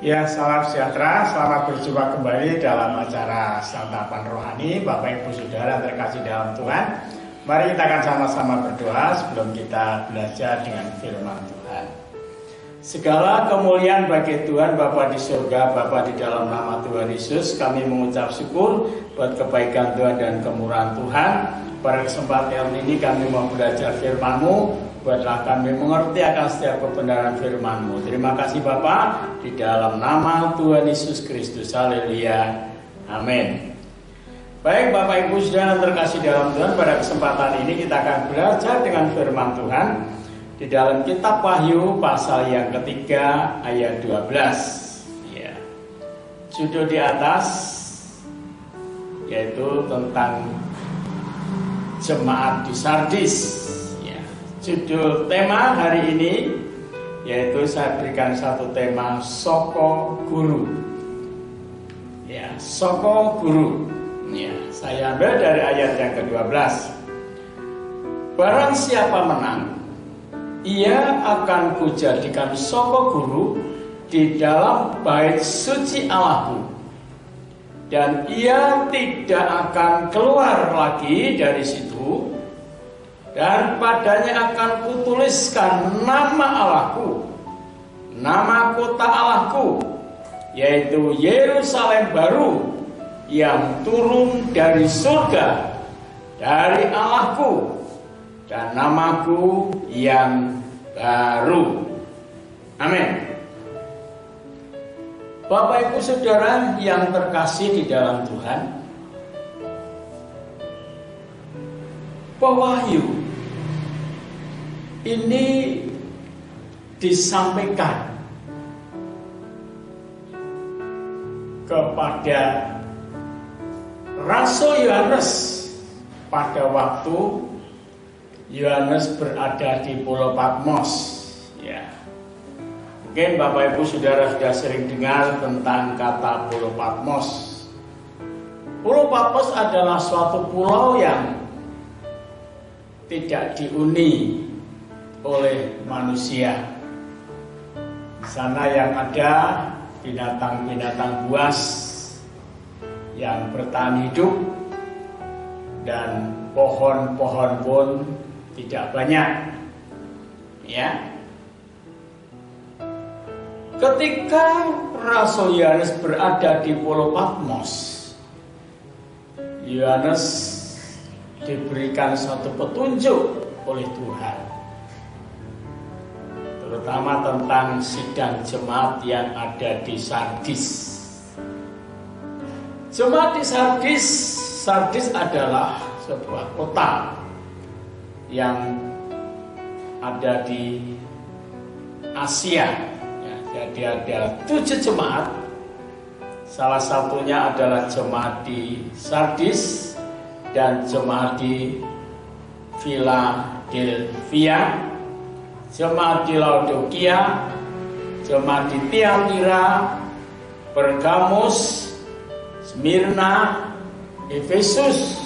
Ya, salam sejahtera, selamat berjumpa kembali dalam acara Santapan Rohani. Bapak Ibu Saudara terkasih dalam Tuhan, mari kita akan sama-sama berdoa sebelum kita belajar dengan firman Tuhan. Segala kemuliaan bagi Tuhan Bapa di surga, Bapa di dalam nama Tuhan Yesus, kami mengucap syukur buat kebaikan Tuhan dan kemurahan Tuhan. Pada kesempatan ini kami mau belajar firman-Mu. Buatlah kami mengerti akan setiap kebenaran firman-Mu. Terima kasih Bapa, di dalam nama Tuhan Yesus Kristus. Haleluya. Amin. Baik Bapak Ibu Saudara terkasih dalam Tuhan, pada kesempatan ini kita akan belajar dengan firman Tuhan di dalam kitab Wahyu pasal yang ketiga ayat 12. Ya. Judul di atas yaitu tentang jemaat di Sardis. Judul tema hari ini yaitu saya berikan satu tema Soko Guru. Ya, Soko Guru. Ya, saya ambil dari ayat yang ke-12. Barang siapa menang, ia akan kujadikan Soko Guru di dalam bait suci Allahku, dan ia tidak akan keluar lagi dari situ. Dan padanya akan kutuliskan nama Allahku, nama kota Allahku, yaitu Yerusalem baru yang turun dari surga dari Allahku, dan namaku yang baru. Amin. Bapak Ibu Saudara yang terkasih di dalam Tuhan, Wahyu ini disampaikan kepada Rasul Yohanes pada waktu Yohanes berada di Pulau Patmos. Ya. Mungkin Bapak Ibu Saudara sudah sering dengar tentang kata Pulau Patmos. Pulau Patmos adalah suatu pulau yang tidak dihuni oleh manusia. Di sana yang ada binatang-binatang buas yang bertahan hidup, dan pohon-pohon pun tidak banyak. Ya. Ketika Rasul Yohanes berada di Pulau Patmos, Yohanes diberikan satu petunjuk oleh Tuhan, terutama tentang sidang jemaat yang ada di Sardis. Jemaat di Sardis adalah sebuah kota yang ada di Asia. Ya, jadi ada 7 jemaat. Salah satunya adalah jemaat di Sardis dan jemaat di Philadelphia, jemaat di Laodikia, jemaat di Tiatira, Pergamus, Smyrna, Efesus.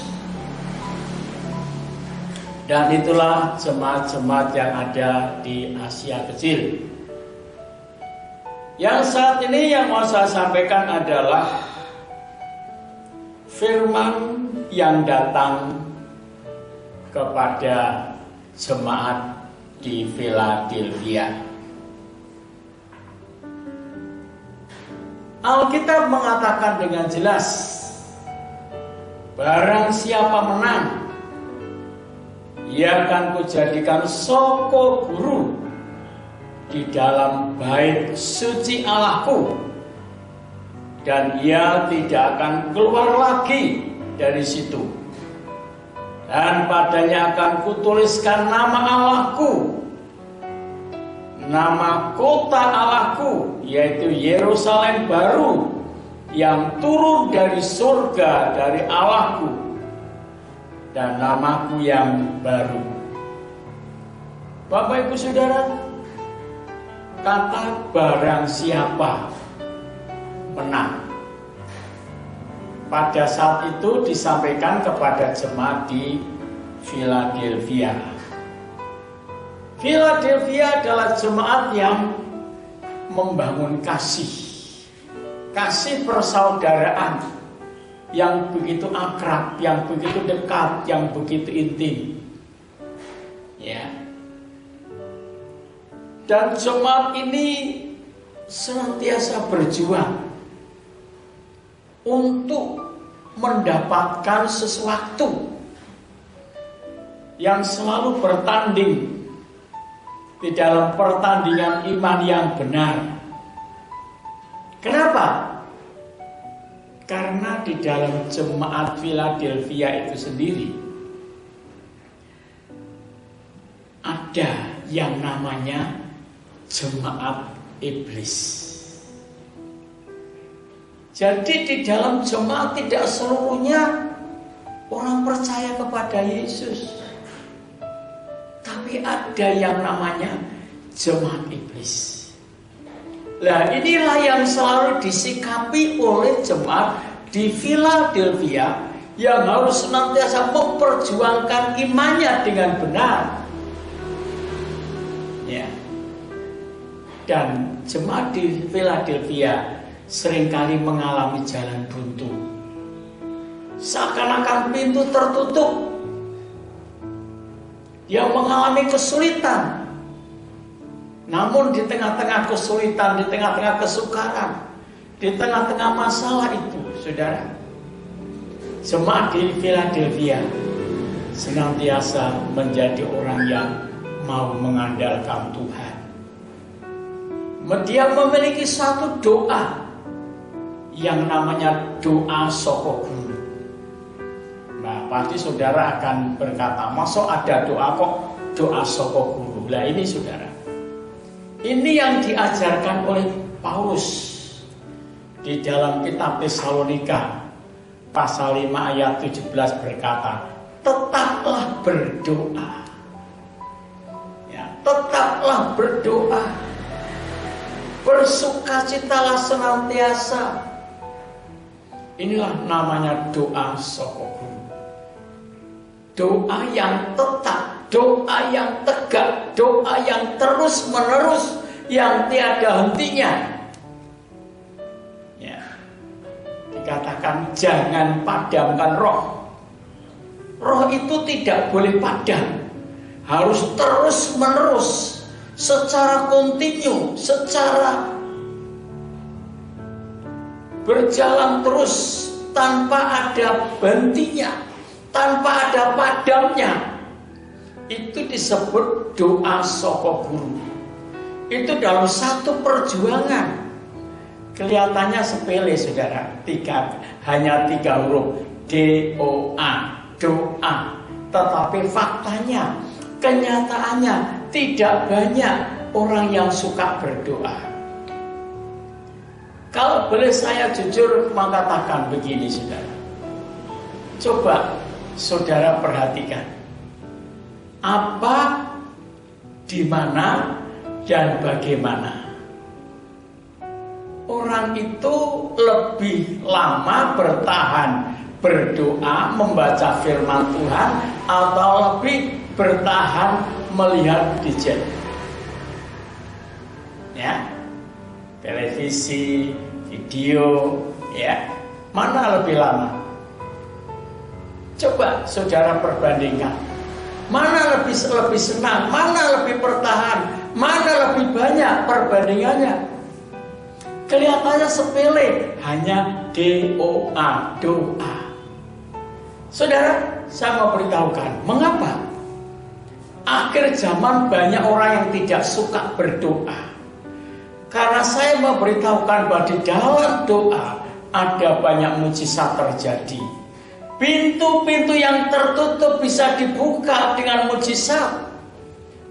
Dan itulah jemaat-jemaat yang ada di Asia Kecil. Yang saat ini yang mau saya sampaikan adalah firman yang datang kepada jemaat di Philadelphia. Alkitab mengatakan dengan jelas, barang siapa menang, ia akan kujadikan Soko Guru di dalam bait suci Allahku, dan ia tidak akan keluar lagi dari situ. Dan padanya akan kutuliskan nama Allahku, nama kota Allahku, yaitu Yerusalem baru yang turun dari surga dari Allahku, dan namaku yang baru. Bapak Ibu Saudara, kata barang siapa menang pada saat itu disampaikan kepada jemaat di Philadelphia. Philadelphia adalah jemaat yang membangun kasih. kasih persaudaraan yang begitu akrab, yang begitu dekat, yang begitu intim. Ya. Dan jemaat ini senantiasa berjuang untuk mendapatkan sesuatu yang selalu bertanding di dalam pertandingan iman yang benar. Kenapa? Karena di dalam jemaat Philadelphia itu sendiri ada yang namanya jemaat iblis. Jadi di dalam jemaat tidak seluruhnya orang percaya kepada Yesus, tapi ada yang namanya jemaat iblis. Nah, inilah yang selalu disikapi oleh jemaat di Philadelphia yang harus senantiasa memperjuangkan imannya dengan benar. Ya. Dan jemaat di Philadelphia seringkali mengalami jalan buntu. Seakan-akan pintu tertutup. Yang mengalami kesulitan. Namun di tengah-tengah kesulitan, di tengah-tengah kesukaran, di tengah-tengah masalah itu, saudara, jemaat di Philadelphia senantiasa menjadi orang yang mau mengandalkan Tuhan. Dia memiliki satu doa yang namanya doa Soko Guru. Nah, pasti saudara akan berkata, masuk ada doa kok doa Soko Guru. Nah, ini saudara, ini yang diajarkan oleh Paulus di dalam kitab Tesalonika pasal 5 ayat 17 berkata, tetaplah berdoa. Ya, tetaplah berdoa. Bersukacitalah senantiasa. Inilah namanya doa Soko Guru. Doa yang tetap, doa yang tegak, doa yang terus menerus, yang tiada hentinya. Ya. Dikatakan jangan padamkan roh. Roh itu tidak boleh padam, harus terus menerus, secara kontinu, secara berjalan terus tanpa ada berhentinya, tanpa ada padamnya. Itu disebut doa Soko Guru. Itu dalam satu perjuangan. Kelihatannya sepele, saudara. Hanya 3 huruf. D-O-A, doa. Tetapi faktanya, kenyataannya tidak banyak orang yang suka berdoa. Kalau boleh saya jujur mengatakan begini, saudara. Coba saudara perhatikan. Apa, di mana, dan bagaimana. Orang itu lebih lama bertahan berdoa, membaca firman Tuhan, atau lebih bertahan melihat gadget. Ya, televisi, video, ya, mana lebih lama? Coba saudara perbandingkan. Mana lebih senang, mana lebih bertahan, mana lebih banyak perbandingannya. Kelihatannya sepele, hanya doa, doa. Saudara, saya mau beritahukan, mengapa? Akhir zaman banyak orang yang tidak suka berdoa. Karena saya mau beritahukan bahwa di dalam doa ada banyak mujizat terjadi. Pintu-pintu yang tertutup bisa dibuka dengan mujizat.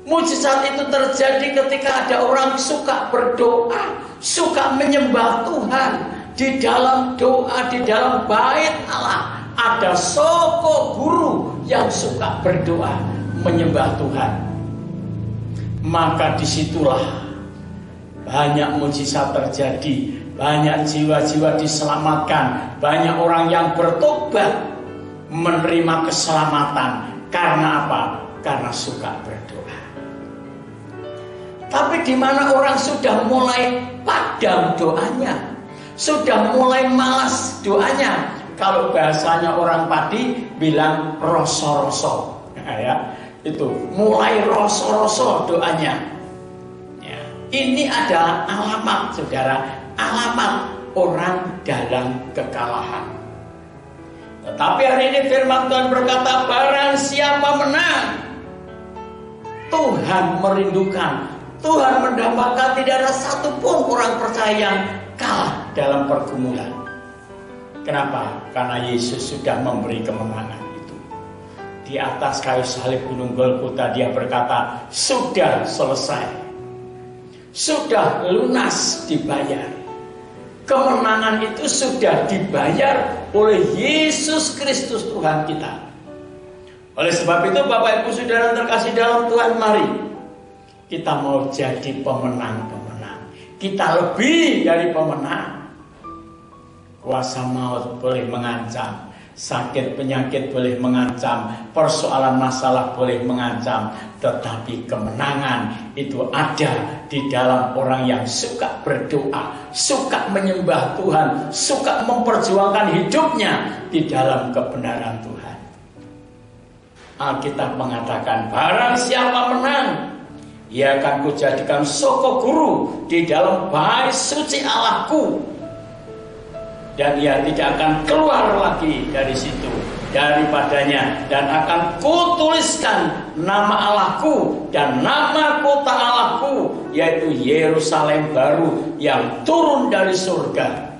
Mujizat itu terjadi ketika ada orang suka berdoa, suka menyembah Tuhan. Di dalam doa, di dalam bait Allah, ada Soko Guru yang suka berdoa, menyembah Tuhan. Maka disitulah banyak mujizat terjadi, banyak jiwa-jiwa diselamatkan, banyak orang yang bertobat, menerima keselamatan. Karena apa? Karena suka berdoa. Tapi di mana orang sudah mulai padam doanya, sudah mulai malas doanya. Kalau bahasanya orang Padi bilang roso-roso, ya, itu mulai roso-roso doanya. Ya, ini adalah alamat, saudara, alamat orang dalam kekalahan. Tetapi hari ini firman Tuhan berkata, barang siapa menang, Tuhan merindukan, Tuhan mendapatkan tidak ada satupun orang percaya yang kalah dalam pergumulan. Kenapa? Karena Yesus sudah memberi kemenangan itu. Di atas kayu salib Gunung Golgota dia berkata, sudah selesai. Sudah lunas dibayar. Kemenangan itu sudah dibayar oleh Yesus Kristus Tuhan kita. Oleh sebab itu Bapak Ibu Saudara terkasih dalam Tuhan, mari kita mau jadi pemenang-pemenang. Kita lebih dari pemenang. Kuasa maut boleh mengancam, sakit penyakit boleh mengancam, persoalan masalah boleh mengancam, tetapi kemenangan itu ada di dalam orang yang suka berdoa, suka menyembah Tuhan, suka memperjuangkan hidupnya di dalam kebenaran Tuhan. Alkitab mengatakan, barang siapa menang, ia akan kujadikan soko guru di dalam bait suci Allahku. Dan ia tidak akan keluar lagi dari situ, daripadanya, dan akan kutuliskan nama Allahku dan nama kota Allahku, yaitu Yerusalem baru yang turun dari surga.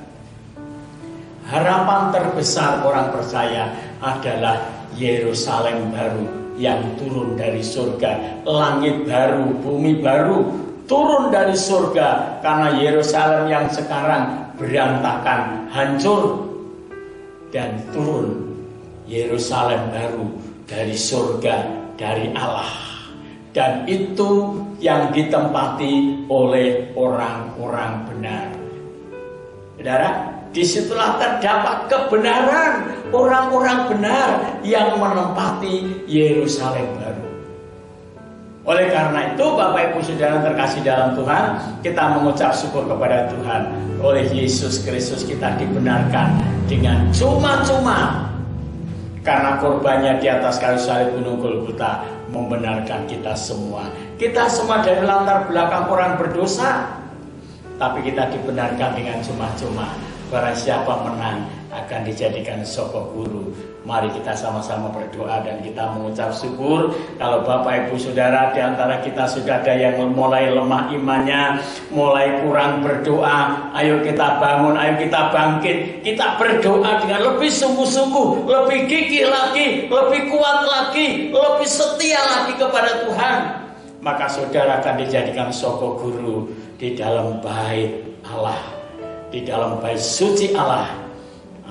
Harapan terbesar orang percaya adalah Yerusalem baru yang turun dari surga, langit baru, bumi baru turun dari surga, karena Yerusalem yang sekarang berantakan, hancur, dan turun Yerusalem baru dari surga, dari Allah. Dan itu yang ditempati oleh orang-orang benar. Saudara, disitulah terdapat kebenaran orang-orang benar yang menempati Yerusalem baru. Oleh karena itu Bapak Ibu Saudara terkasih dalam Tuhan, kita mengucap syukur kepada Tuhan. Oleh Yesus Kristus kita dibenarkan dengan cuma-cuma, karena korbannya di atas kayu salib Gunung Golgota membenarkan kita semua. Kita semua dari latar belakang orang berdosa, tapi kita dibenarkan dengan cuma-cuma. Barang siapa menang akan dijadikan soko guru. Mari kita sama-sama berdoa dan kita mengucap syukur. Kalau Bapak Ibu Saudara di antara kita sudah ada yang mulai lemah imannya, mulai kurang berdoa, ayo kita bangun, ayo kita bangkit. Kita berdoa dengan lebih sungguh-sungguh, lebih gigih lagi, lebih kuat lagi, lebih setia lagi kepada Tuhan. Maka saudara akan dijadikan soko guru di dalam bait Allah, di dalam bait suci Allah.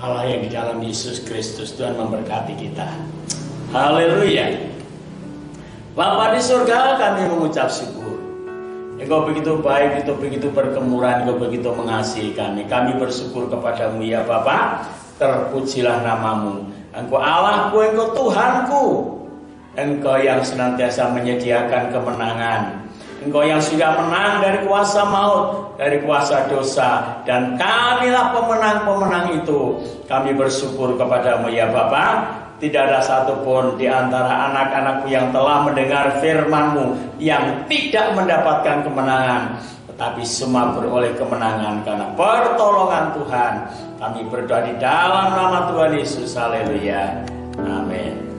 Allah yang di dalam Yesus Kristus. Tuhan memberkati kita. Haleluya. Bapa di surga, kami mengucap syukur. Engkau begitu baik, Engkau begitu berkemuran, Engkau begitu mengasihi kami. Kami bersyukur kepadamu ya Bapa. Terpujilah namamu. Engkau Allahku, Engkau Tuhanku. Engkau yang senantiasa menyediakan kemenangan. Engkau yang sudah menang dari kuasa maut, dari kuasa dosa, dan kamilah pemenang-pemenang itu. Kami bersyukur kepadamu ya Bapa. Tidak ada satupun di antara anak-anakku yang telah mendengar firman-Mu yang tidak mendapatkan kemenangan, tetapi semua beroleh kemenangan karena pertolongan Tuhan. Kami berdoa di dalam nama Tuhan Yesus. Haleluya. Amin.